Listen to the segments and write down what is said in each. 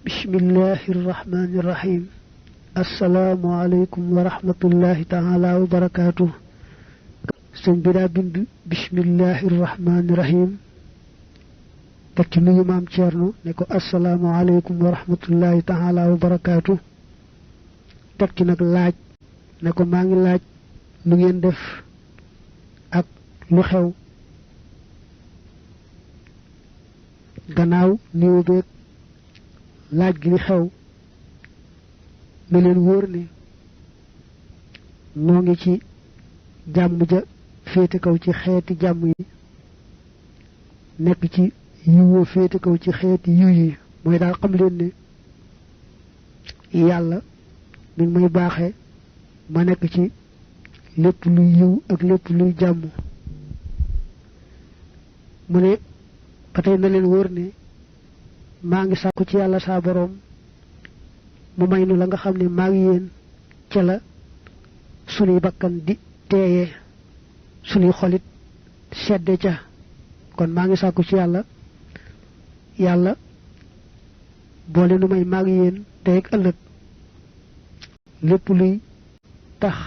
bismillahir rahmanir rahim. Assalamu alaykum wa rahmatullahi ta'ala wa barakatuh. Sëñ bi daa bind bismillahir rahmanir rahim teg ci nuyu maam Ceerno ne ko assalaamu alaykum wa rahmatullahi ta'ala wa barakatuh. Teg ci nag laaj ne ko maa ngi laaj lu ngeen def ak lu xew. Gannaaw niwu beeg laaj gi li xew ne leen wóor ne noo ngi ci jàmm ja féete kaw ci xeeti jàmm yi nekk ci yiwoo féete kaw ci xeeti yiw yi mooy daal xam leen ne yàlla mi ngi may baaxee ma nekk ci lépp luy yiw ak lépp luy jàmm. mu ne ba tey na leen wóor ne maa ngi sàkku ci yàlla saa boroom mu may nu la nga xam ne maa ngi yéen ca la sunuy bakkan di teeyee sunuy xolit sedde ca kon maa ngi sàkku ci yàlla boole nu may maa ngi yéen tey ak ëllëg lépp luy tax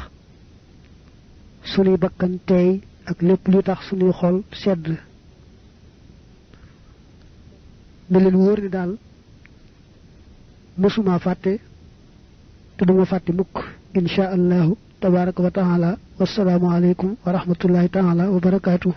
sunuy bakkan teey ak lépp luy tax sunuy xol sedd. ne leen wóor ni daal mësuma fàtte te duma fàtte mukk insha allahu tabaraka wa taala wassalaamu aleykum wa rahmatullahi taala wa barakaatuh.